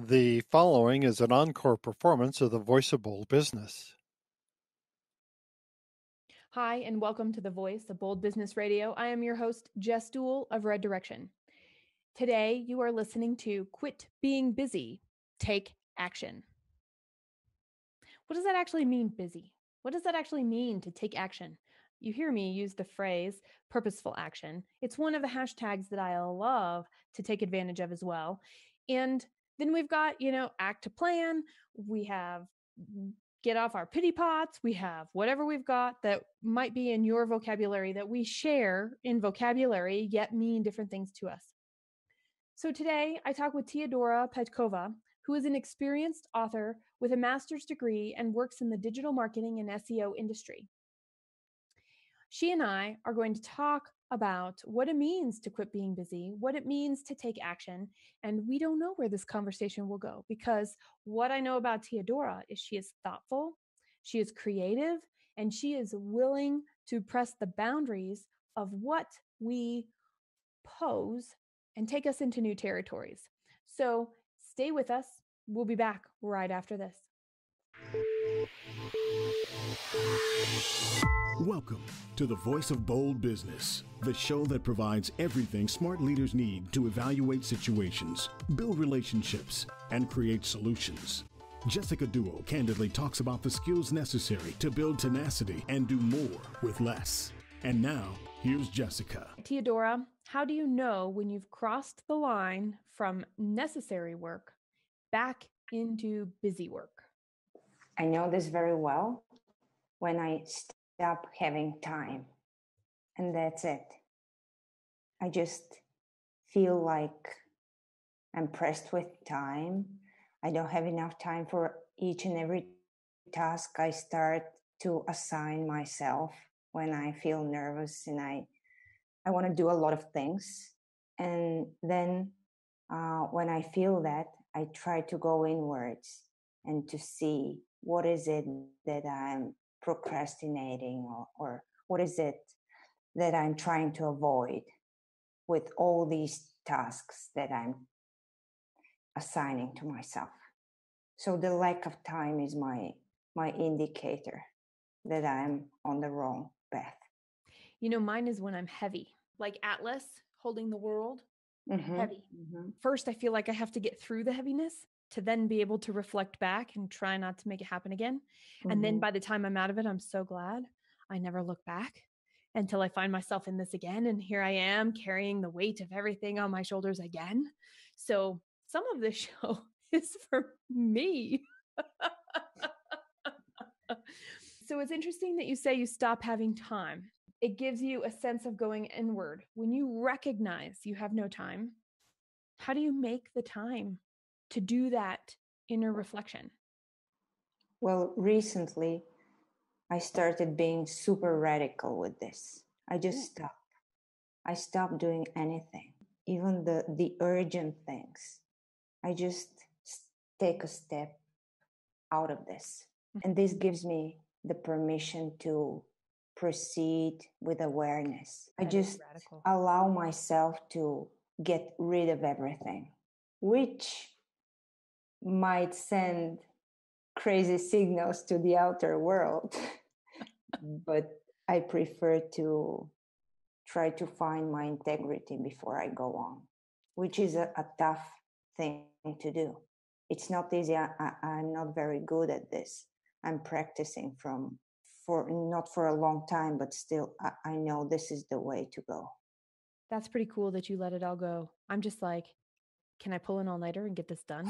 The following is an encore performance of the Voice of Bold Business. Hi, and welcome to the Voice of Bold Business Radio. I am your host, Jess Dewell of Red Direction. Today, you are listening to Quit Being Busy, Take Action. What does that actually mean, busy? What does that actually mean to take action? You hear me use the phrase purposeful action. It's one of the hashtags that I love to take advantage of as well. And then we've got, act to plan. We have get off our pity pots. We have whatever we've got that might be in your vocabulary that we share in vocabulary, yet mean different things to us. So today I talk with Teodora Petkova, who is an experienced author with a master's degree and works in the digital marketing and SEO industry. She and I are going to talk about what it means to quit being busy, what it means to take action, and we don't know where this conversation will go, because what I know about Teodora is she is thoughtful, she is creative, and she is willing to press the boundaries of what we pose and take us into new territories. So stay with us. We'll be back right after this. Welcome to the Voice of Bold Business, the show that provides everything smart leaders need to evaluate situations, build relationships, and create solutions. Jessica Dewell candidly talks about the skills necessary to build tenacity and do more with less. And now, here's Jessica. Teodora, how do you know when you've crossed the line from necessary work back into busy work? I know this very well when I stop having time, and that's it. I just feel like I'm pressed with time. I don't have enough time for each and every task I start to assign myself when I feel nervous and I want to do a lot of things. And then when I feel that, I try to go inwards and to see what is it that I'm procrastinating or what is it that I'm trying to avoid with all these tasks that I'm assigning to myself. So the lack of time is my indicator that I'm on the wrong path. Mine is when I'm heavy, like Atlas holding the world, heavy. Mm-hmm. First, I feel like I have to get through the heaviness to then be able to reflect back and try not to make it happen again. Mm-hmm. And then by the time I'm out of it, I'm so glad I never look back until I find myself in this again. And here I am carrying the weight of everything on my shoulders again. So some of this show is for me. So it's interesting that you say you stop having time. It gives you a sense of going inward. When you recognize you have no time, how do you make the time to do that inner reflection? Well, recently, I started being super radical with this. I just stopped. I stopped doing anything, even the urgent things. I just take a step out of this. And this gives me the permission to proceed with awareness. I just allow myself to get rid of everything, which might send crazy signals to the outer world. But I prefer to try to find my integrity before I go on, which is a tough thing to do. It's not easy. I'm not very good at this. I'm practicing not for a long time, but still I know this is the way to go. That's pretty cool that you let it all go. I'm just like, can I pull an all-nighter and get this done?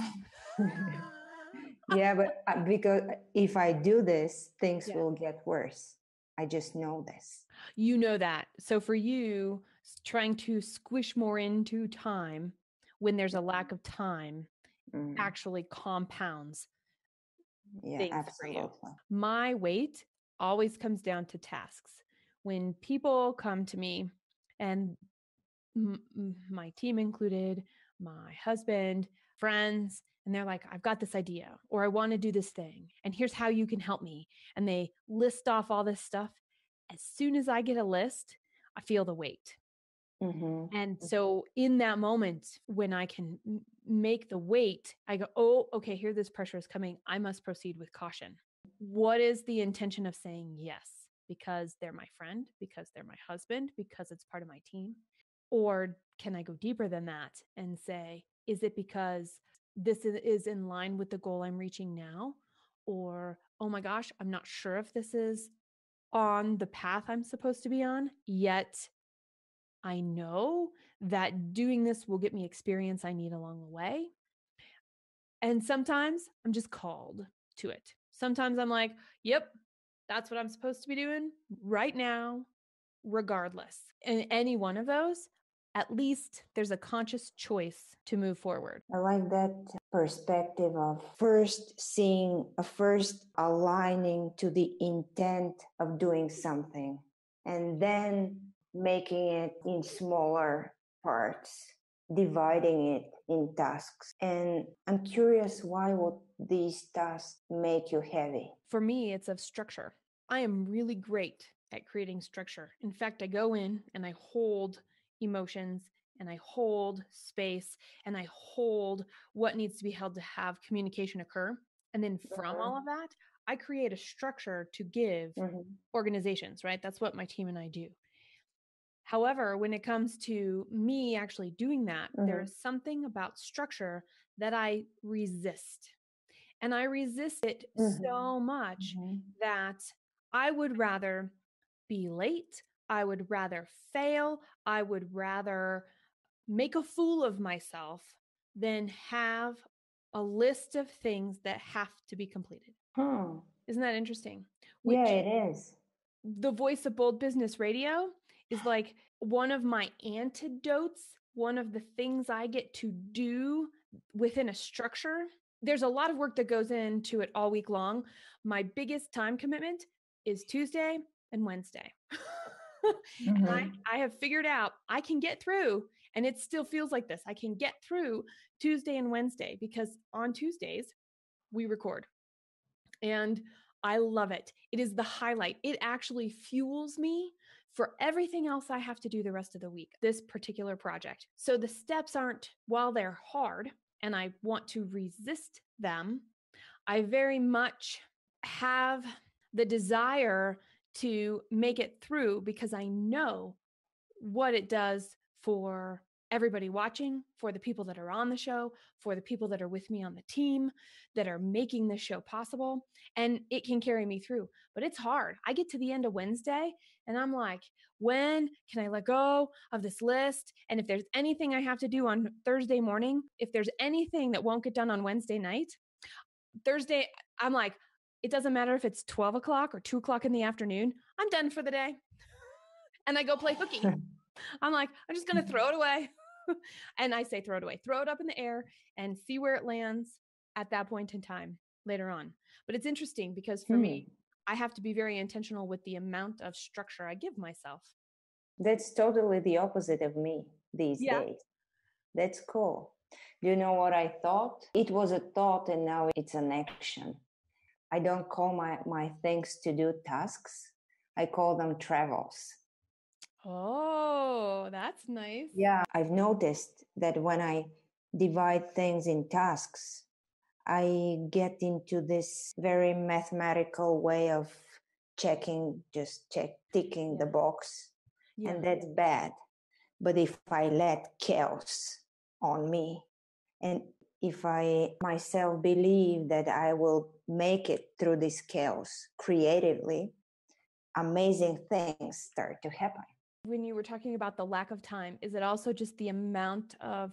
Yeah, but because if I do this, things will get worse. I just know this. You know that. So for you, trying to squish more into time when there's a lack of time actually compounds things absolutely. For you. My weight always comes down to tasks. When people come to me, and my team included, my husband, friends, and they're like, I've got this idea, or I want to do this thing, and here's how you can help me. And they list off all this stuff. As soon as I get a list, I feel the weight. And so in that moment, when I can make the weight, I go, oh, okay, here this pressure is coming. I must proceed with caution. What is the intention of saying yes? Because they're my friend, because they're my husband, because it's part of my team? Or can I go deeper than that and say, is it because this is in line with the goal I'm reaching now? Or, oh my gosh, I'm not sure if this is on the path I'm supposed to be on, yet I know that doing this will get me experience I need along the way. And sometimes I'm just called to it. Sometimes I'm like, yep, that's what I'm supposed to be doing right now, regardless. In any one of those, at least there's a conscious choice to move forward. I like that perspective of first aligning to the intent of doing something and then making it in smaller parts, dividing it in tasks. And I'm curious, why would these tasks make you heavy? For me, it's of structure. I am really great at creating structure. In fact, I go in and I hold emotions and I hold space and I hold what needs to be held to have communication occur. And then from all of that, I create a structure to give organizations, right? That's what my team and I do. However, when it comes to me actually doing that, there is something about structure that I resist. And I resist it so much that I would rather be late. I would rather fail. I would rather make a fool of myself than have a list of things that have to be completed. Isn't that interesting? Yeah, it is. The Voice of Bold Business Radio is like one of my antidotes, one of the things I get to do within a structure. There's a lot of work that goes into it all week long. My biggest time commitment is Tuesday and Wednesday. And I have figured out I can get through, and it still feels like this. I can get through Tuesday and Wednesday because on Tuesdays we record. And I love it. It is the highlight. It actually fuels me for everything else I have to do the rest of the week, this particular project. So the steps aren't, while they're hard and I want to resist them, I very much have the desire to make it through because I know what it does for everybody watching, for the people that are on the show, for the people that are with me on the team, that are making this show possible. And it can carry me through, but it's hard. I get to the end of Wednesday and I'm like, when can I let go of this list? And if there's anything I have to do on Thursday morning, if there's anything that won't get done on Wednesday night, Thursday, I'm like, it doesn't matter if it's 12 o'clock or 2 o'clock in the afternoon, I'm done for the day. And I go play hooky. I'm like, I'm just going to throw it away. And I say, throw it away, throw it up in the air and see where it lands at that point in time later on. But it's interesting because for me, I have to be very intentional with the amount of structure I give myself. That's totally the opposite of me these days. That's cool. Do you know what I thought? It was a thought and now it's an action. I don't call my things to do tasks. I call them travels. Oh, that's nice. Yeah, I've noticed that when I divide things in tasks, I get into this very mathematical way of ticking the box. Yeah. And that's bad. But if I let chaos on me, and if I myself believe that I will make it through this chaos creatively, amazing things start to happen. When you were talking about the lack of time, is it also just the amount of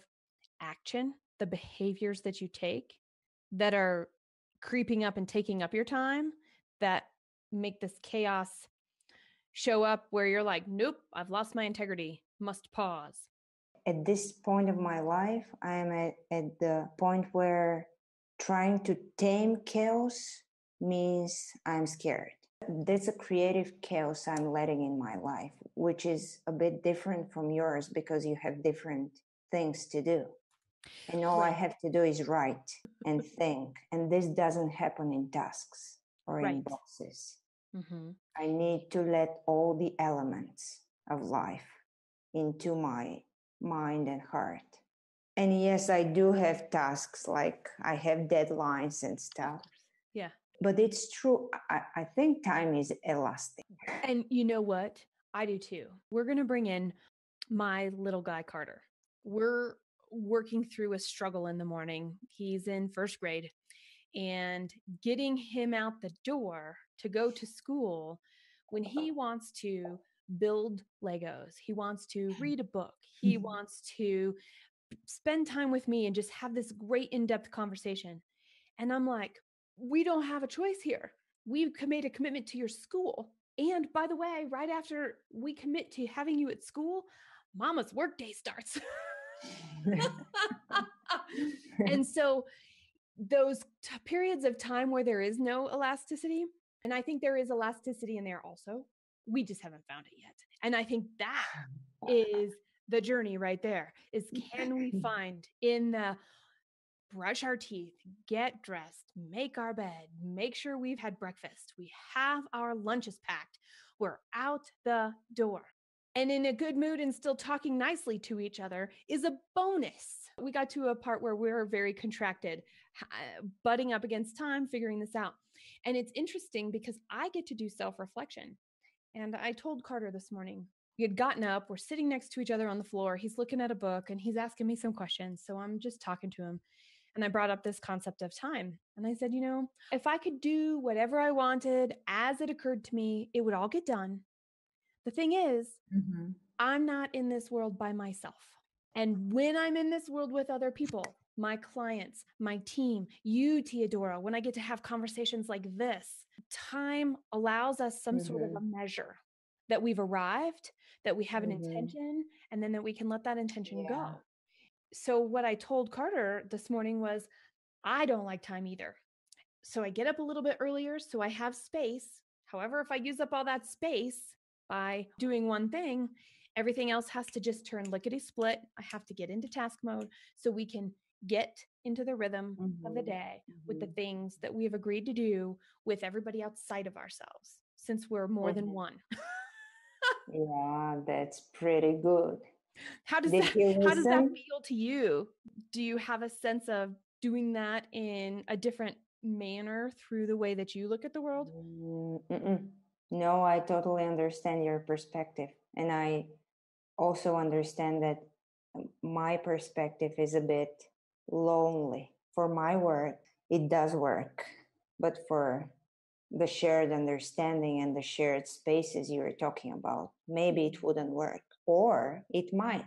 action, the behaviors that you take that are creeping up and taking up your time that make this chaos show up where you're like, nope, I've lost my integrity, must pause? At this point of my life, I am at the point where trying to tame chaos means I'm scared. That's a creative chaos I'm letting in my life, which is a bit different from yours because you have different things to do. And all I have to do is write and think. And this doesn't happen in tasks or in boxes. I need to let all the elements of life into my mind and heart. And yes, I do have tasks, like I have deadlines and stuff. Yeah. But it's true. I think time is elastic. And you know what? I do too. We're going to bring in my little guy, Carter. We're working through a struggle in the morning. He's in first grade, and getting him out the door to go to school when he wants to build Legos, he wants to read a book, he wants to spend time with me and just have this great in-depth conversation. And I'm like, we don't have a choice here. We've made a commitment to your school. And by the way, right after we commit to having you at school, Mama's workday starts. And so those periods of time where there is no elasticity, and I think there is elasticity in there also, we just haven't found it yet. And I think that is the journey right there, is can we find in the brush our teeth, get dressed, make our bed, make sure we've had breakfast, we have our lunches packed, we're out the door, and in a good mood and still talking nicely to each other is a bonus. We got to a part where we're very contracted, butting up against time, figuring this out. And it's interesting because I get to do self-reflection. And I told Carter this morning, we had gotten up, we're sitting next to each other on the floor. He's looking at a book and he's asking me some questions. So I'm just talking to him. And I brought up this concept of time. And I said, you know, if I could do whatever I wanted as it occurred to me, it would all get done. The thing is, I'm not in this world by myself. And when I'm in this world with other people, my clients, my team, you, Teodora, when I get to have conversations like this, time allows us some sort of a measure that we've arrived, that we have an intention, and then that we can let that intention go. So what I told Carter this morning was, I don't like time either. So I get up a little bit earlier so I have space. However, if I use up all that space by doing one thing, everything else has to just turn lickety split. I have to get into task mode so we can get into the rhythm of the day with the things that we have agreed to do with everybody outside of ourselves, since we're more than one. Yeah, that's pretty good. How does that feel to you? Do you have a sense of doing that in a different manner through the way that you look at the world? No, I totally understand your perspective. And I also understand that my perspective is a bit lonely. For my work, it does work. But for the shared understanding and the shared spaces you were talking about, maybe it wouldn't work, or it might.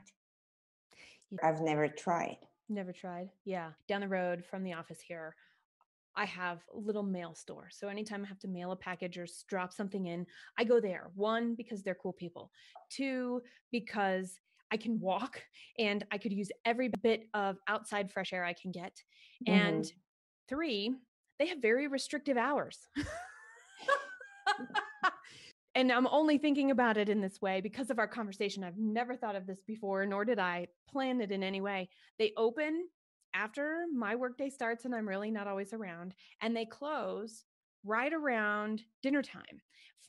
I've never tried. Never tried. Yeah. Down the road from the office here, I have a little mail store. So anytime I have to mail a package or drop something in, I go there. 1, because they're cool people. 2, because I can walk and I could use every bit of outside fresh air I can get. And 3, they have very restrictive hours. And I'm only thinking about it in this way because of our conversation. I've never thought of this before, nor did I plan it in any way. They open after my workday starts and I'm really not always around, and they close right around dinner time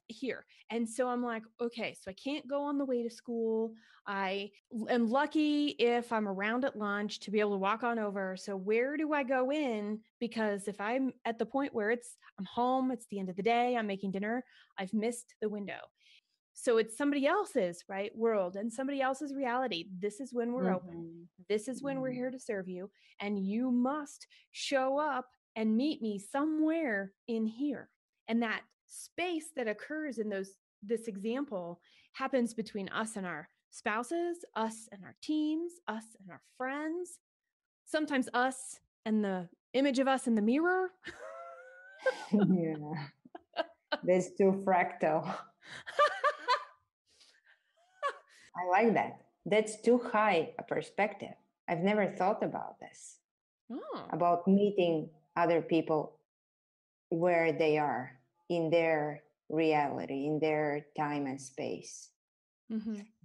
here. And so I'm like, okay, so I can't go on the way to school. I am lucky if I'm around at lunch to be able to walk on over. So where do I go in? Because if I'm at the point where I'm home, it's the end of the day, I'm making dinner, I've missed the window. So it's somebody else's world and somebody else's reality. This is when we're open. This is when we're here to serve you. And you must show up and meet me somewhere in here. And that space that occurs in this example happens between us and our spouses, us and our teams, us and our friends, sometimes us and the image of us in the mirror. Yeah. That's too fractal. I like that. That's too high a perspective. I've never thought about this. About meeting other people where they are in their reality, in their time and space.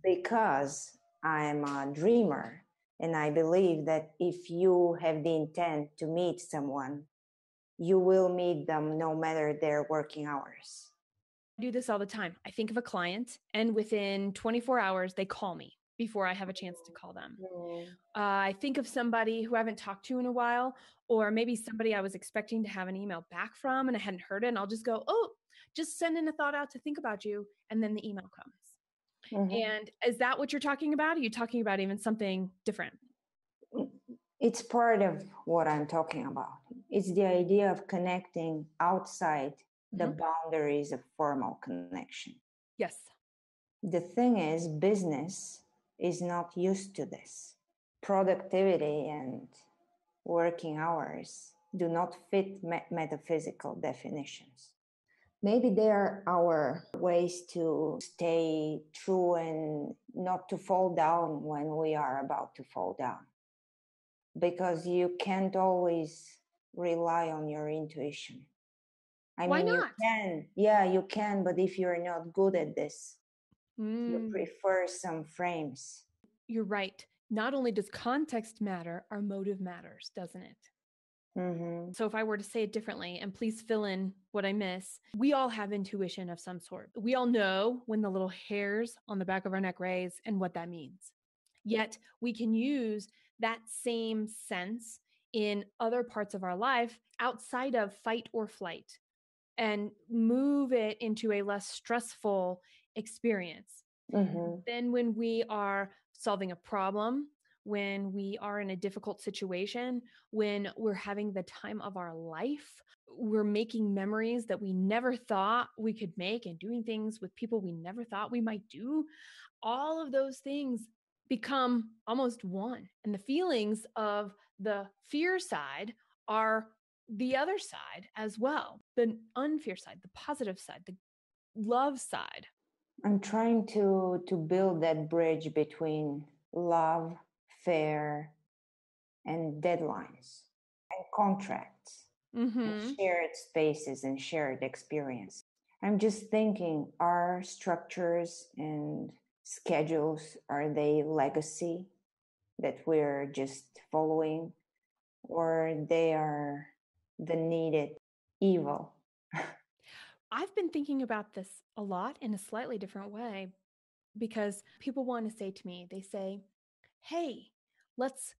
Because I'm a dreamer, and I believe that if you have the intent to meet someone, you will meet them no matter their working hours. I do this all the time. I think of a client and within 24 hours, they call me. before I have a chance to call them. Mm. I think of somebody who I haven't talked to in a while, or maybe somebody I was expecting to have an email back from and I hadn't heard it. And I'll just go, oh, just sending a thought out to think about you. And then the email comes. Mm-hmm. And is that what you're talking about? Are you talking about even something different? It's part of what I'm talking about. It's the idea of connecting outside the boundaries of formal connection. Yes. The thing is, business is not used to this. Productivity and working hours do not fit metaphysical definitions. Maybe they are our ways to stay true and not to fall down when we are about to fall down. Because you can't always rely on your intuition. Why not? You can. Yeah, you can. But if you're not good at this, you prefer some frames. You're right. Not only does context matter, our motive matters, doesn't it? Mm-hmm. So if I were to say it differently, and please fill in what I miss, we all have intuition of some sort. We all know when the little hairs on the back of our neck raise and what that means. Yet we can use that same sense in other parts of our life outside of fight or flight and move it into a less stressful experience. Mm-hmm. Then when we are solving a problem, when we are in a difficult situation, when we're having the time of our life, we're making memories that we never thought we could make and doing things with people we never thought we might do, all of those things become almost one. And the feelings of the fear side are the other side as well. The unfear side, the positive side, the love side. I'm trying to build that bridge between love, fair, and deadlines, and contracts, and shared spaces and shared experience. I'm just thinking, are structures and schedules, are they legacy that we're just following, or they are the needed evil? I've been thinking about this a lot in a slightly different way because people want to say to me, they say, hey, let's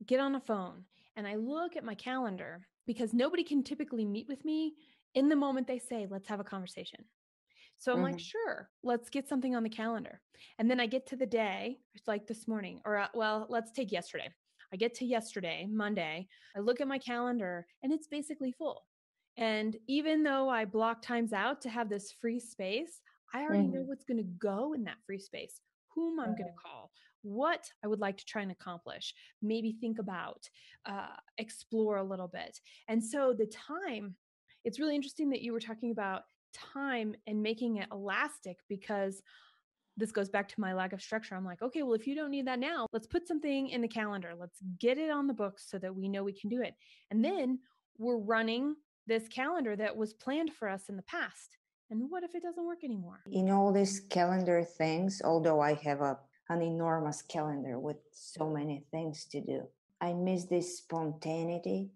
get on a phone. And I look at my calendar because nobody can typically meet with me in the moment they say, let's have a conversation. So I'm like, sure, let's get something on the calendar. And then I get to the day, it's like this morning, or let's take yesterday. I get to yesterday, Monday, I look at my calendar and it's basically full. And even though I block times out to have this free space, I already know what's going to go in that free space, whom I'm going to call, what I would like to try and accomplish, maybe think about, explore a little bit. And so the time, it's really interesting that you were talking about time and making it elastic, because this goes back to my lack of structure. I'm like, okay, well, if you don't need that now, let's put something in the calendar. Let's get it on the books so that we know we can do it. And then we're running this calendar that was planned for us in the past. And what if it doesn't work anymore? In all these calendar things, although I have an enormous calendar with so many things to do, I miss this spontaneity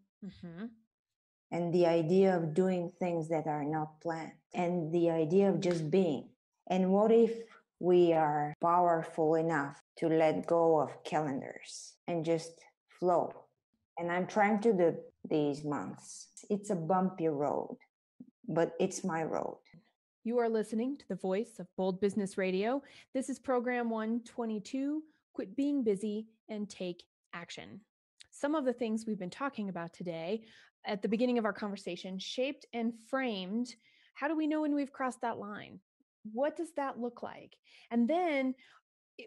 and the idea of doing things that are not planned and the idea of just being. And what if we are powerful enough to let go of calendars and just flow? And I'm trying to do these months. It's a bumpy road, but it's my road. You are listening to the voice of Bold Business Radio. This is program 122, Quit Being Busy and Take Action. Some of the things we've been talking about today at the beginning of our conversation shaped and framed. How do we know when we've crossed that line? What does that look like? And then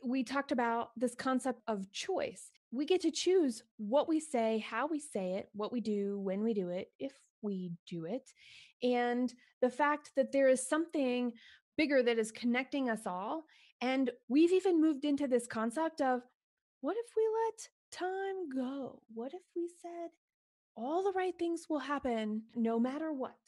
we talked about this concept of choice. We get to choose what we say, how we say it, what we do, when we do it, if we do it. And the fact that there is something bigger that is connecting us all. And we've even moved into this concept of, what if we let time go? What if we said all the right things will happen no matter what?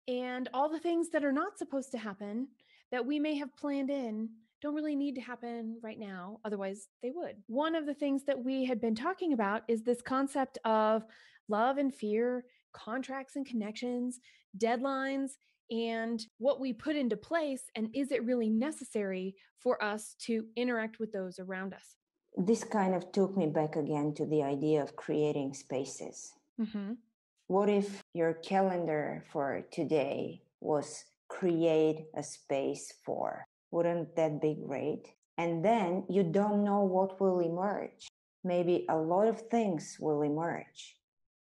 And all the things that are not supposed to happen that we may have planned in don't really need to happen right now. Otherwise, they would. One of the things that we had been talking about is this concept of love and fear, contracts and connections, deadlines, and what we put into place, and is it really necessary for us to interact with those around us? This kind of took me back again to the idea of creating spaces. Mm-hmm. What if your calendar for today was create a space for? Wouldn't that be great? And then you don't know what will emerge. Maybe a lot of things will emerge,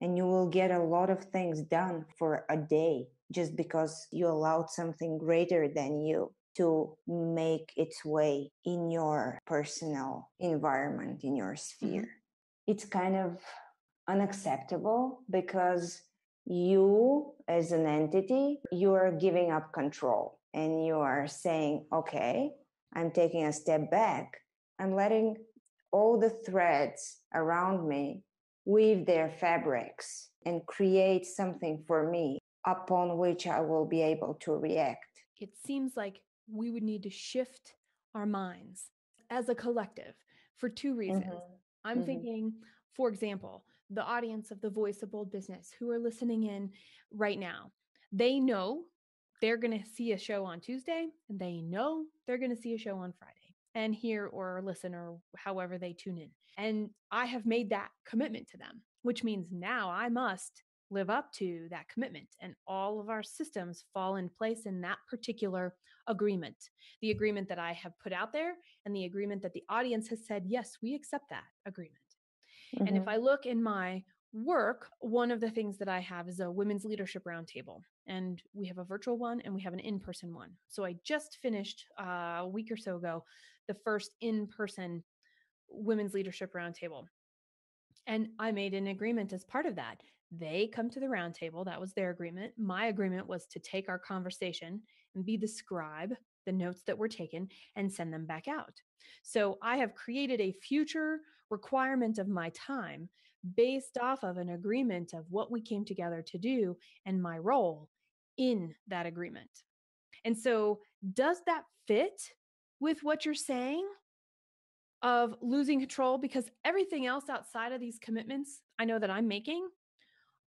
and you will get a lot of things done for a day just because you allowed something greater than you to make its way in your personal environment, in your sphere. Mm-hmm. It's kind of unacceptable because you, as an entity, you are giving up control and you are saying, okay, I'm taking a step back. I'm letting all the threads around me weave their fabrics and create something for me upon which I will be able to react. It seems like we would need to shift our minds as a collective for two reasons. Mm-hmm. I'm mm-hmm. thinking, for example, the audience of the Voice of Bold Business who are listening in right now, they know they're going to see a show on Tuesday and they know they're going to see a show on Friday and hear or listen or however they tune in. And I have made that commitment to them, which means now I must live up to that commitment, and all of our systems fall in place in that particular agreement, the agreement that I have put out there and the agreement that the audience has said, yes, we accept that agreement. Mm-hmm. And if I look in my work, one of the things that I have is a women's leadership roundtable, and we have a virtual one and we have an in-person one. So I just finished a week or so ago, the first in-person women's leadership roundtable. And I made an agreement as part of that. They come to the roundtable. That was their agreement. My agreement was to take our conversation and be the scribe, the notes that were taken, and send them back out. So I have created a future requirement of my time based off of an agreement of what we came together to do and my role in that agreement. And so does that fit with what you're saying of losing control? Because everything else outside of these commitments I know that I'm making,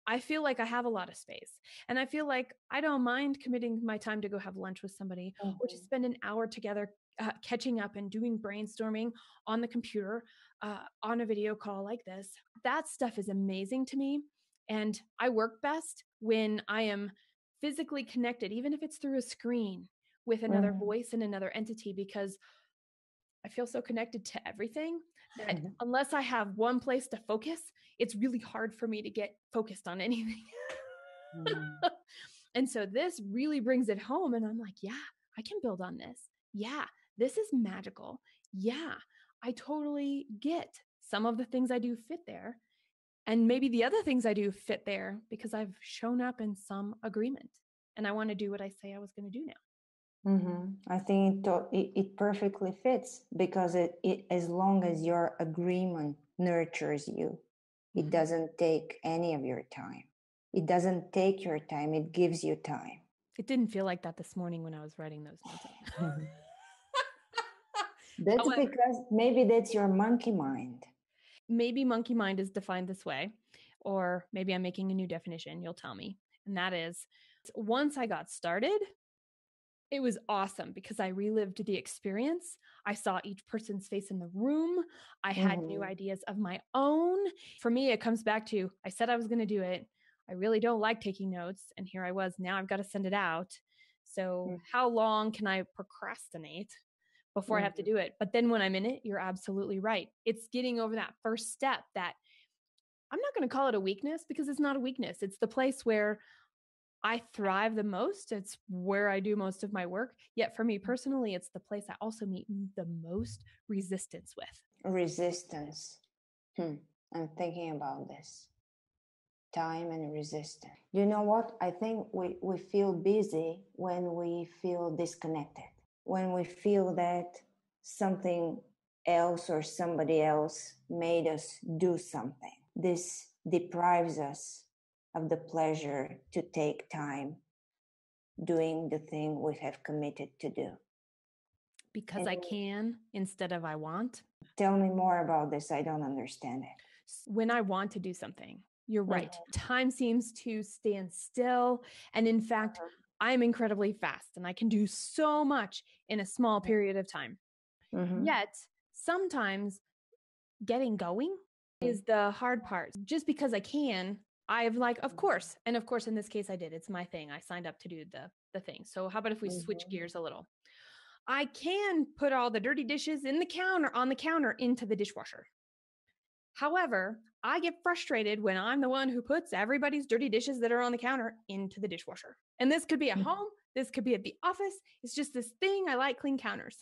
I feel like I have a lot of space, and I feel like I don't mind committing my time to go have lunch with somebody or to spend an hour together catching up and doing brainstorming on the computer on a video call like this. That stuff is amazing to me. And I work best when I am physically connected, even if it's through a screen, with another voice and another entity, because I feel so connected to everything that unless I have one place to focus, it's really hard for me to get focused on anything. And so this really brings it home. And I'm like, yeah, I can build on this. Yeah, this is magical. Yeah, I totally get some of the things I do fit there. And maybe the other things I do fit there because I've shown up in some agreement. And I want to do what I say I was going to do now. I think it perfectly fits because it as long as your agreement nurtures you, it doesn't take any of your time. It doesn't take your time. It gives you time. It didn't feel like that this morning when I was writing those notes. That's However, because maybe that's your monkey mind. Maybe monkey mind is defined this way, or maybe I'm making a new definition. You'll tell me. And that is, once I got started, it was awesome because I relived the experience. I saw each person's face in the room. I had new ideas of my own. For me, it comes back to, I said I was going to do it. I really don't like taking notes. And here I was. Now I've got to send it out. So how long can I procrastinate before I have to do it? But then when I'm in it, you're absolutely right. It's getting over that first step that I'm not going to call it a weakness because it's not a weakness. It's the place where I thrive the most. It's where I do most of my work. Yet for me personally, it's the place I also meet the most resistance with. Resistance. I'm thinking about this. Time and resistance. You know what? I think we feel busy when we feel disconnected. When we feel that something else or somebody else made us do something. This deprives us of the pleasure to take time doing the thing we have committed to do. Because I can instead of I want. Tell me more about this. I don't understand it. When I want to do something, you're right. Time seems to stand still. And in fact, I'm incredibly fast and I can do so much in a small period of time. Yet sometimes getting going is the hard part. Just because I can, I've like, of course. And of course, in this case, I did. It's my thing. I signed up to do the thing. So how about if we switch gears a little? I can put all the dirty dishes on the counter into the dishwasher. However, I get frustrated when I'm the one who puts everybody's dirty dishes that are on the counter into the dishwasher. And this could be at home. This could be at the office. It's just this thing. I like clean counters.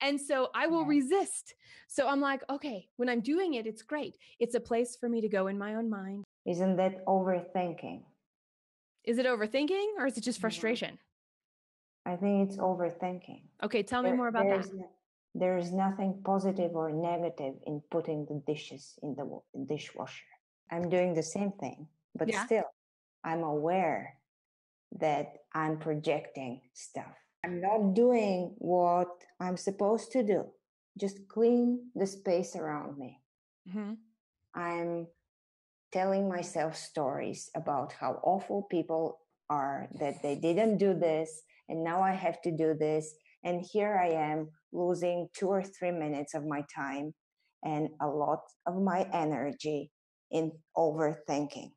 And so I will resist. So I'm like, okay, when I'm doing it, it's great. It's a place for me to go in my own mind. Isn't that overthinking? Is it overthinking or is it just frustration? I think it's overthinking. Okay, tell me more about that. There is nothing positive or negative in putting the dishes in the dishwasher. I'm doing the same thing, but still, I'm aware that I'm projecting stuff. I'm not doing what I'm supposed to do. Just clean the space around me. I'm telling myself stories about how awful people are, that they didn't do this, and now I have to do this. And here I am losing 2 or 3 minutes of my time and a lot of my energy in overthinking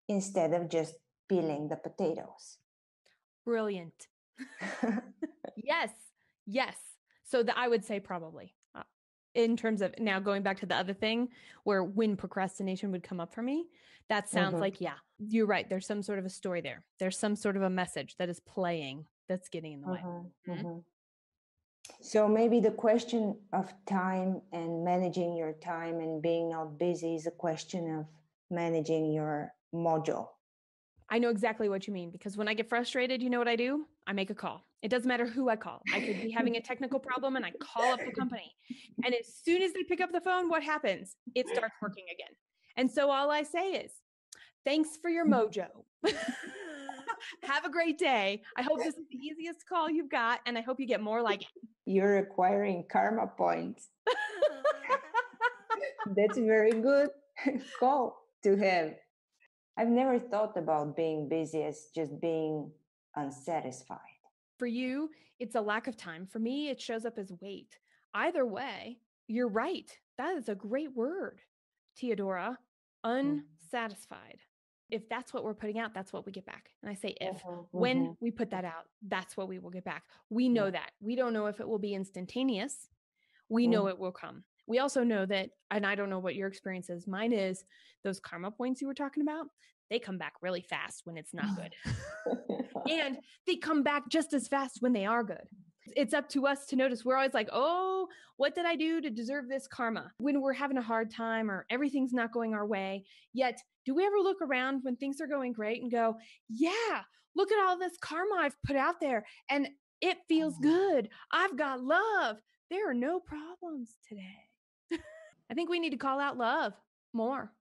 instead of just peeling the potatoes. Brilliant. Yes. So I would say probably in terms of now going back to the other thing where when procrastination would come up for me, that sounds like, you're right. There's some sort of a story there. There's some sort of a message that is playing that's getting in the way. So maybe the question of time and managing your time and being not busy is a question of managing your module. I know exactly what you mean, because when I get frustrated, you know what I do? I make a call. It doesn't matter who I call. I could be having a technical problem and I call up the company. And as soon as they pick up the phone, what happens? It starts working again. And so all I say is, thanks for your mojo. Have a great day. I hope this is the easiest call you've got, and I hope you get more like it. You're acquiring karma points. That's a very good call to have. I've never thought about being busy as just being unsatisfied. For you, it's a lack of time. For me, it shows up as weight. Either way, you're right. That is a great word, Teodora. Unsatisfied. If that's what we're putting out, that's what we get back. And I say if. When we put that out, that's what we will get back. We know that. We don't know if it will be instantaneous. We know it will come. We also know that, and I don't know what your experience is. Mine is those karma points you were talking about. They come back really fast when it's not good. And they come back just as fast when they are good. It's up to us to notice. We're always like, oh, what did I do to deserve this karma? When we're having a hard time or everything's not going our way. Yet, do we ever look around when things are going great and go, yeah, look at all this karma I've put out there and it feels good. I've got love. There are no problems today. I think we need to call out love more.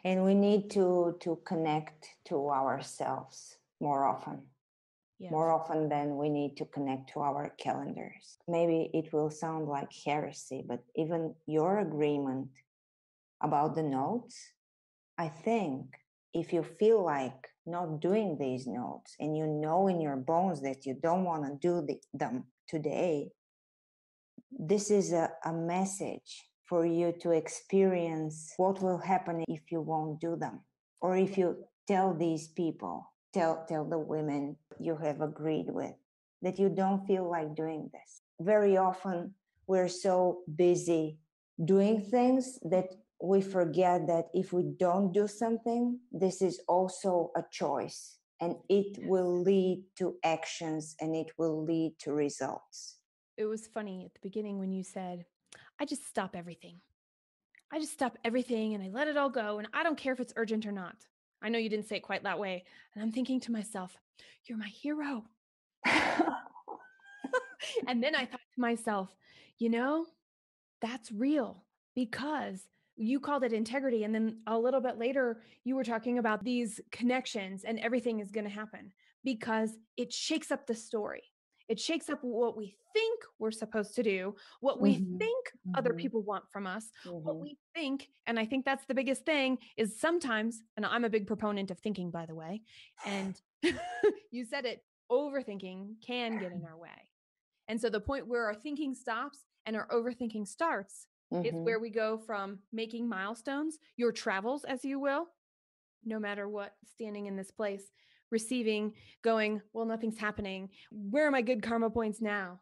And we need to connect to ourselves more often. More often than we need to connect to our calendars. Maybe it will sound like heresy, but even your agreement about the notes, I think if you feel like not doing these notes and you know in your bones that you don't want to do them today, this is a message for you to experience what will happen if you won't do them. Or if you tell these people, tell the women you have agreed with that you don't feel like doing this. Very often we're so busy doing things that we forget that if we don't do something, this is also a choice and it will lead to actions and it will lead to results. It was funny at the beginning when you said, I just stop everything. I just stop everything and I let it all go. And I don't care if it's urgent or not. I know you didn't say it quite that way. And I'm thinking to myself, you're my hero. And then I thought to myself, that's real because you called it integrity. And then a little bit later, you were talking about these connections and everything is going to happen because it shakes up the story. It shakes up what we think we're supposed to do, what we think other people want from us, what we think. And I think that's the biggest thing is sometimes, and I'm a big proponent of thinking, by the way, and You said it, overthinking can get in our way. And so the point where our thinking stops and our overthinking starts is where we go from making milestones, your travels, as you will, no matter what, standing in this place, receiving, going, well, nothing's happening. Where are my good karma points now?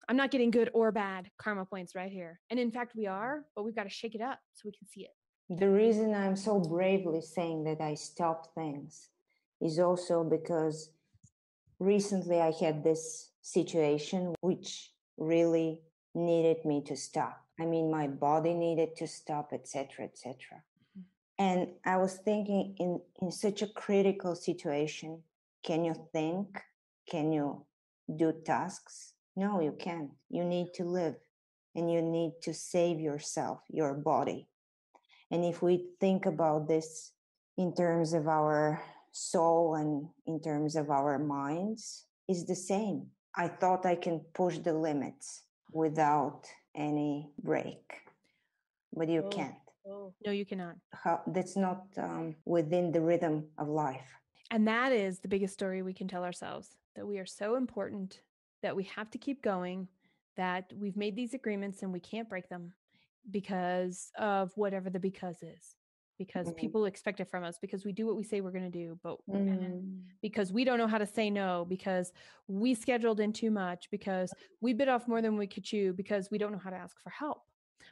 I'm not getting good or bad karma points right here. And in fact, we are, but we've got to shake it up so we can see it. The reason I'm so bravely saying that I stop things is also because recently I had this situation which really needed me to stop. I mean, my body needed to stop, etc., etc. And I was thinking, in such a critical situation, can you think? Can you do tasks? No, you can't. You need to live, and you need to save yourself, your body. And if we think about this in terms of our soul and in terms of our minds, it's the same. I thought I can push the limits without any break, but you can't. No, you cannot. That's not within the rhythm of life. And that is the biggest story we can tell ourselves, that we are so important, that we have to keep going, that we've made these agreements and we can't break them because of whatever the because is. Because people expect it from us, because we do what we say we're going to do, but because we don't know how to say no, because we scheduled in too much, because we bit off more than we could chew, because we don't know how to ask for help,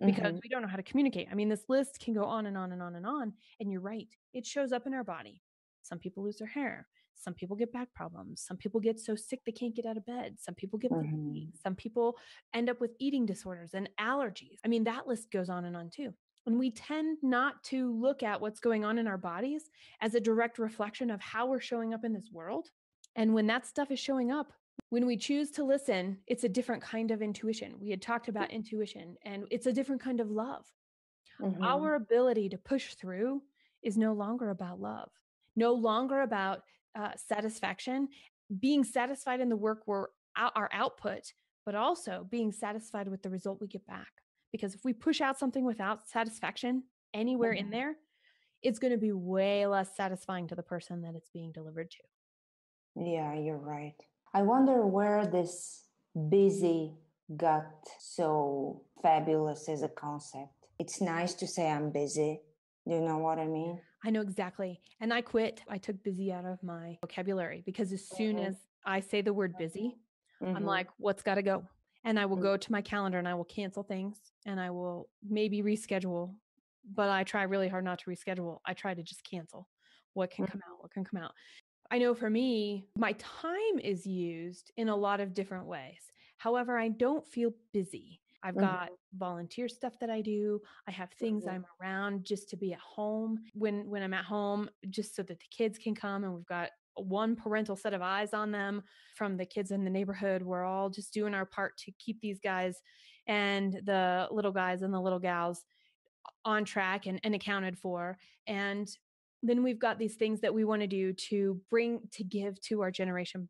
because we don't know how to communicate. I mean, this list can go on and on and on and on. And you're right. It shows up in our body. Some people lose their hair. Some people get back problems. Some people get so sick they can't get out of bed. Some people get fatigue. Some people end up with eating disorders and allergies. I mean, that list goes on and on too. And we tend not to look at what's going on in our bodies as a direct reflection of how we're showing up in this world. And when that stuff is showing up, when we choose to listen, it's a different kind of intuition. We had talked about intuition, and it's a different kind of love. Our ability to push through is no longer about love, no longer about satisfaction, being satisfied in the work our output, but also being satisfied with the result we get back. Because if we push out something without satisfaction anywhere in there, it's going to be way less satisfying to the person that it's being delivered to. Yeah, you're right. I wonder where this busy got so fabulous as a concept. It's nice to say I'm busy. Do you know what I mean? I know exactly. And I quit. I took busy out of my vocabulary because as soon as I say the word busy, I'm like, what's got to go? And I will go to my calendar and I will cancel things and I will maybe reschedule, but I try really hard not to reschedule. I try to just cancel what can come out, what can come out. I know for me, my time is used in a lot of different ways. However, I don't feel busy. I've got volunteer stuff that I do. I have things I'm around just to be at home when I'm at home, just so that the kids can come, and we've got one parental set of eyes on them from the kids in the neighborhood. We're all just doing our part to keep these guys and the little guys and the little gals on track and accounted for. And then we've got these things that we want to do to give to our generation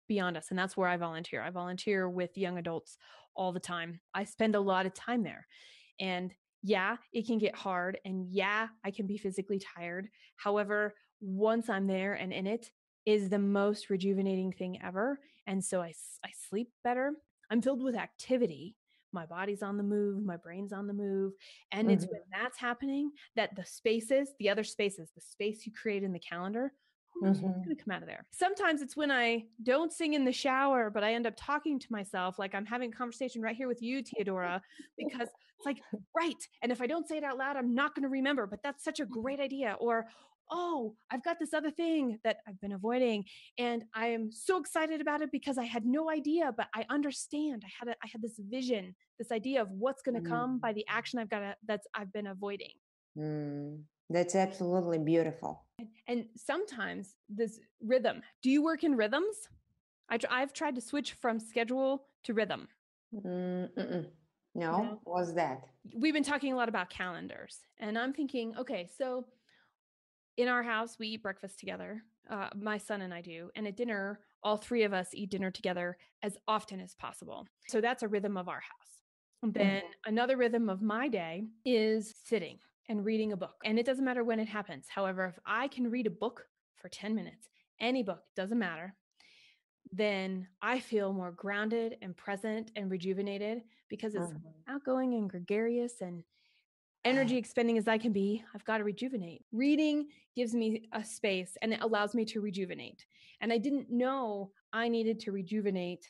beyond us. And that's where I volunteer. I volunteer with young adults all the time. I spend a lot of time there. And yeah, it can get hard. And yeah, I can be physically tired. However, once I'm there and in it is the most rejuvenating thing ever. And so I sleep better. I'm filled with activity. My body's on the move, my brain's on the move. And it's when that's happening that the other spaces, the space you create in the calendar, who knows what's going to come out of there? Sometimes it's when I don't sing in the shower, but I end up talking to myself like I'm having a conversation right here with you, Teodora, because it's like, right. And if I don't say it out loud, I'm not going to remember, but that's such a great idea. Or, oh, I've got this other thing that I've been avoiding and I am so excited about it because I had no idea, but I understand. I had this vision, this idea of what's going to come by the action I've been avoiding. That's absolutely beautiful. And sometimes this rhythm. Do you work in rhythms? I've tried to switch from schedule to rhythm. No, what's that? We've been talking a lot about calendars, and I'm thinking, okay, so in our house, we eat breakfast together. My son and I do. And at dinner, all three of us eat dinner together as often as possible. So that's a rhythm of our house. And then another rhythm of my day is sitting and reading a book. And it doesn't matter when it happens. However, if I can read a book for 10 minutes any book, doesn't matter, then I feel more grounded and present and rejuvenated because as outgoing and gregarious and energy expending as I can be, I've got to rejuvenate. Reading gives me a space and it allows me to rejuvenate. And I didn't know I needed to rejuvenate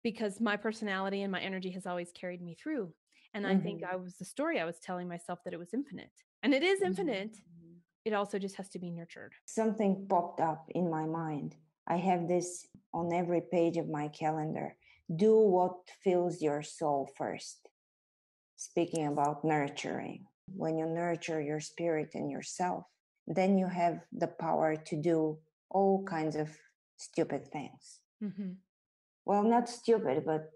because my personality and my energy has always carried me through. And I think the story I was telling myself that it was infinite. And it is infinite. It also just has to be nurtured. Something popped up in my mind. I have this on every page of my calendar. Do what fills your soul first. Speaking about nurturing. When you nurture your spirit and yourself, then you have the power to do all kinds of stupid things. Well, not stupid, but,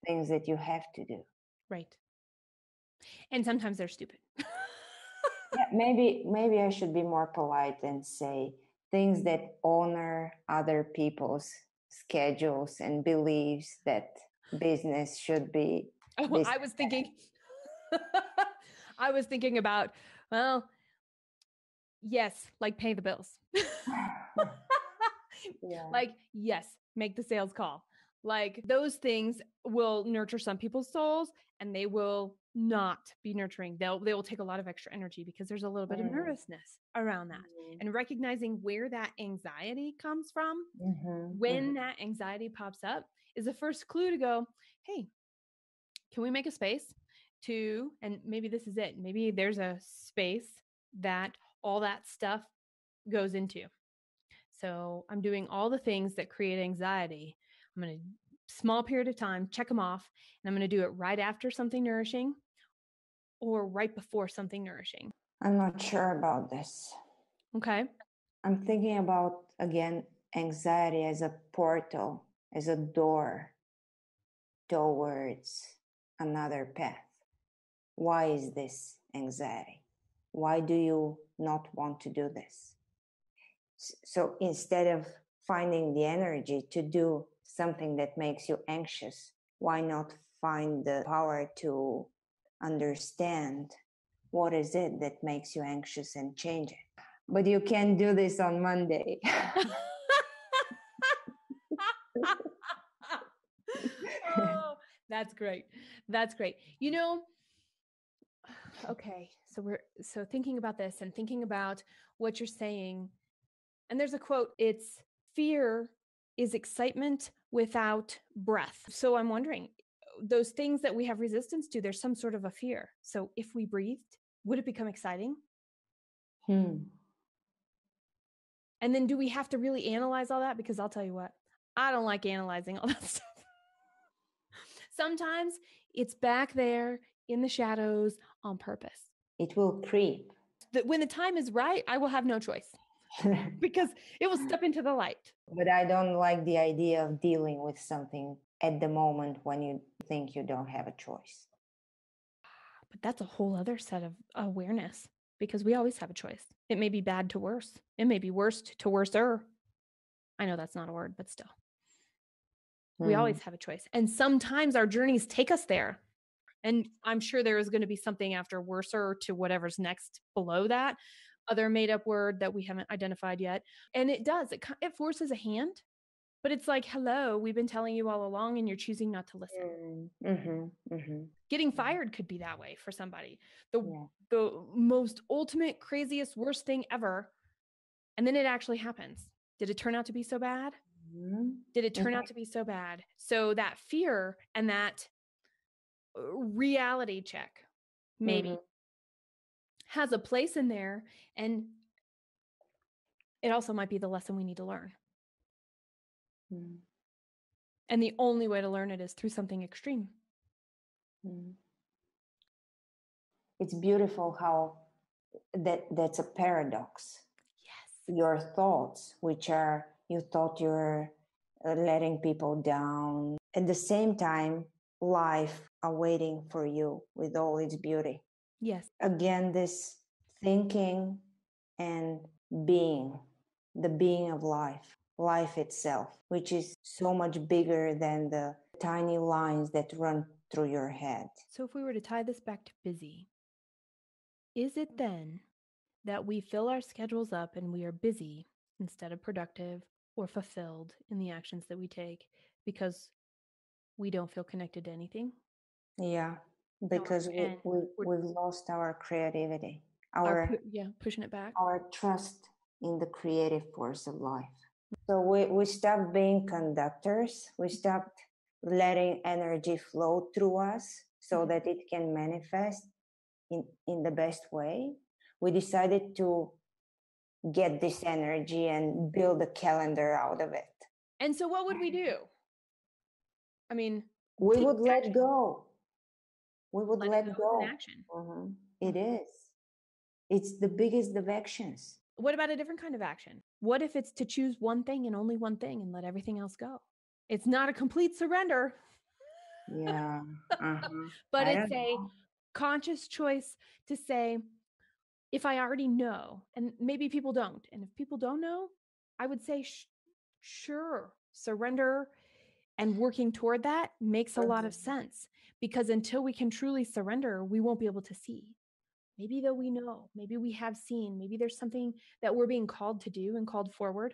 things that you have to do. Right. And sometimes they're stupid. Yeah, maybe I should be more polite and say things that honor other people's schedules and beliefs that business should be. Oh, I was thinking about, well, yes, like pay the bills. Like, yes, make the sales call. Like those things will nurture some people's souls and they will not be nurturing. They will take a lot of extra energy because there's a little bit of nervousness around that. And recognizing where that anxiety comes from, when that anxiety pops up, is the first clue to go, hey, can we make a space to, and maybe this is it. Maybe there's a space that all that stuff goes into. So I'm doing all the things that create anxiety. I'm going to, small period of time, check them off, and I'm going to do it right after something nourishing or right before something nourishing. I'm not sure about this. Okay. I'm thinking about, again, anxiety as a portal, as a door towards another path. Why is this anxiety? Why do you not want to do this? So instead of finding the energy to do something that makes you anxious, why not find the power to understand what is it that makes you anxious and change it? But you can't do this on Monday. Oh, that's great. That's great. Okay. So thinking about this and thinking about what you're saying, and there's a quote, it's fear is excitement without breath. So I'm wondering, those things that we have resistance to, there's some sort of a fear. So if we breathed, would it become exciting? And then do we have to really analyze all that? Because I'll tell you what, I don't like analyzing all that stuff. Sometimes it's back there in the shadows on purpose. It will creep. When the time is right, I will have no choice because it will step into the light. But I don't like the idea of dealing with something at the moment when you think you don't have a choice. But that's a whole other set of awareness because we always have a choice. It may be bad to worse. It may be worse to worser. I know that's not a word, but still. We always have a choice. And sometimes our journeys take us there. And I'm sure there is going to be something after worser to whatever's next below that, other made up word that we haven't identified yet. And it does, it forces a hand, but it's like, hello, we've been telling you all along and you're choosing not to listen. Getting fired could be that way for somebody. The most ultimate, craziest, worst thing ever. And then it actually happens. Did it turn out to be so bad? Did it turn out to be so bad? So that fear and that reality check maybe has a place in there, and it also might be the lesson we need to learn. And the only way to learn it is through something extreme. It's beautiful how that's a paradox. Yes. Your thoughts, which are, you thought you're letting people down, at the same time, life awaiting for you with all its beauty. Yes. Again, this thinking and being, the being of life itself, which is so much bigger than the tiny lines that run through your head. So if we were to tie this back to busy, is it then that we fill our schedules up and we are busy instead of productive or fulfilled in the actions that we take because we don't feel connected to anything. Yeah, because we've lost our creativity, pushing it back, our trust in the creative force of life. So we stopped being conductors. We stopped letting energy flow through us so that it can manifest in the best way. We decided to get this energy and build a calendar out of it. And so what would we do? I mean, we would let go. We would let go. An action. Mm-hmm. It is. It's the biggest of actions. What about a different kind of action? What if it's to choose one thing and only one thing and let everything else go? It's not a complete surrender. Yeah. But it's a conscious choice to say, if I already know, and maybe people don't, and if people don't know, I would say, sure, surrender and working toward that makes a lot of sense, because until we can truly surrender, we won't be able to see. Maybe though we know, maybe we have seen, maybe there's something that we're being called to do and called forward.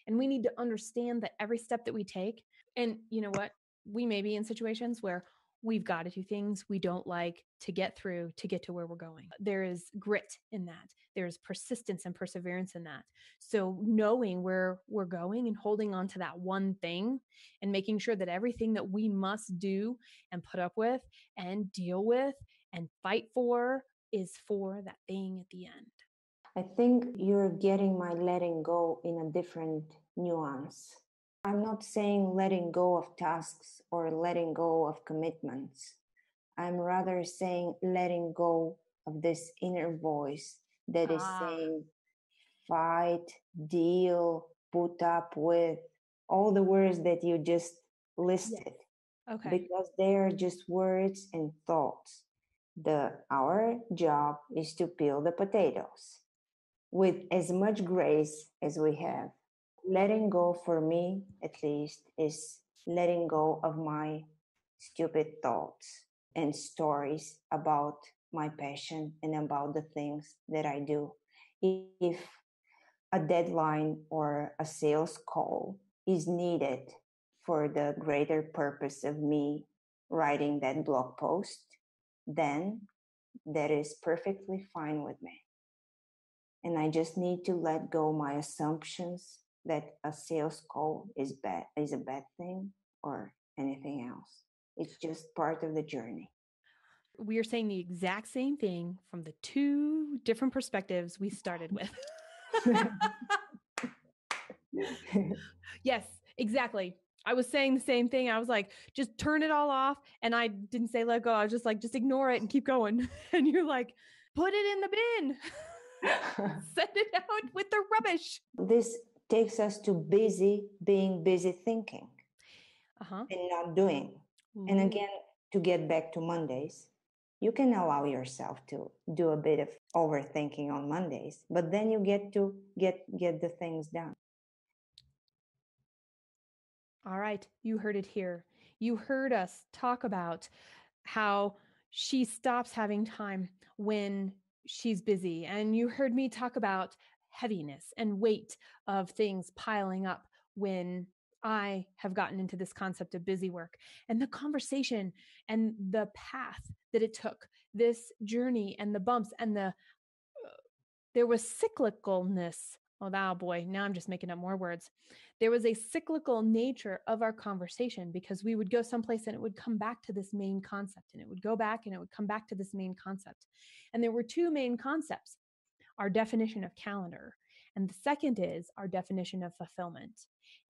And we need to understand that every step that we take, and you know what, we may be in situations where we've got to do things we don't like to get through to get to where we're going. There is grit in that. There's persistence and perseverance in that. So knowing where we're going and holding on to that one thing and making sure that everything that we must do and put up with and deal with and fight for is for that thing at the end. I think you're getting my letting go in a different nuance. I'm not saying letting go of tasks or letting go of commitments. I'm rather saying letting go of this inner voice that is saying fight, deal, put up with, all the words that you just listed. Yes. Okay. Because they are just words and thoughts. Our job is to peel the potatoes with as much grace as we have. Letting go, for me at least, is letting go of my stupid thoughts and stories about my passion and about the things that I do. If a deadline or a sales call is needed for the greater purpose of me writing that blog post, then that is perfectly fine with me. And I just need to let go my assumptions that a sales call is a bad thing or anything else. It's just part of the journey. We are saying the exact same thing from the two different perspectives we started with. Yes, exactly. I was saying the same thing. I was like, just turn it all off. And I didn't say let go. I was just like, just ignore it and keep going. And you're like, put it in the bin. Send it out with the rubbish. This takes us to being busy thinking and not doing. Ooh. And again, to get back to Mondays, you can allow yourself to do a bit of overthinking on Mondays, but then you get to get the things done. All right, you heard it here. You heard us talk about how she stops having time when she's busy. And you heard me talk about heaviness and weight of things piling up when I have gotten into this concept of busy work, and the conversation and the path that it took, this journey and the bumps and there was cyclicalness. Oh boy, now I'm just making up more words. There was a cyclical nature of our conversation because we would go someplace and it would come back to this main concept, and it would go back and it would come back to this main concept. And there were two main concepts: our definition of calendar, and the second is our definition of fulfillment.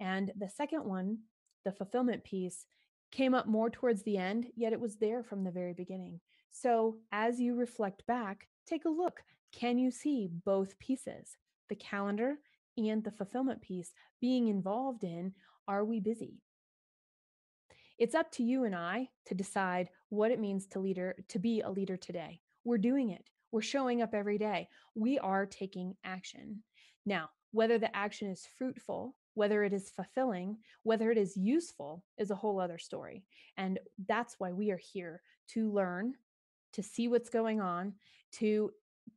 And the second one, the fulfillment piece, came up more towards the end, yet it was there from the very beginning. So as you reflect back, take a look. Can you see both pieces, the calendar and the fulfillment piece, being involved in, are we busy? It's up to you and I to decide what it means to be a leader today. We're doing it. We're showing up every day. We are taking action. Now, whether the action is fruitful, whether it is fulfilling, whether it is useful is a whole other story. And that's why we are here, to learn, to see what's going on, to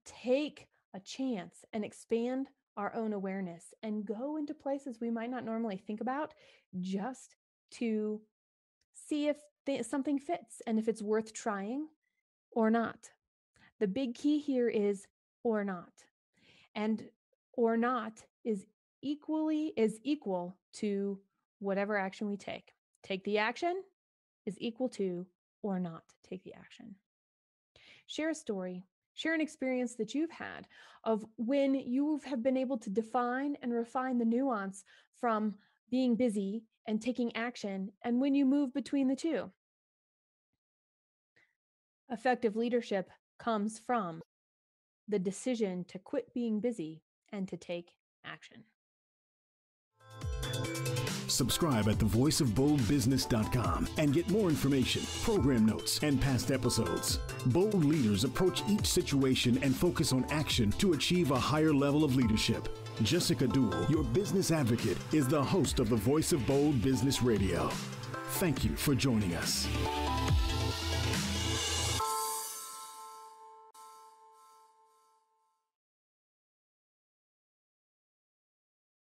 take a chance and expand our own awareness and go into places we might not normally think about, just to see if something fits and if it's worth trying or not. The big key here is or not. And or not is equal to whatever action we take. Take the action is equal to or not take the action. Share a story. Share an experience that you've had of when you have been able to define and refine the nuance from being busy and taking action, and when you move between the two. Effective leadership comes from the decision to quit being busy and to take action. Subscribe at thevoiceofboldbusiness.com and get more information, program notes, and past episodes. Bold leaders approach each situation and focus on action to achieve a higher level of leadership. Jessica Dewell, your business advocate, is the host of the Voice of Bold Business Radio. Thank you for joining us.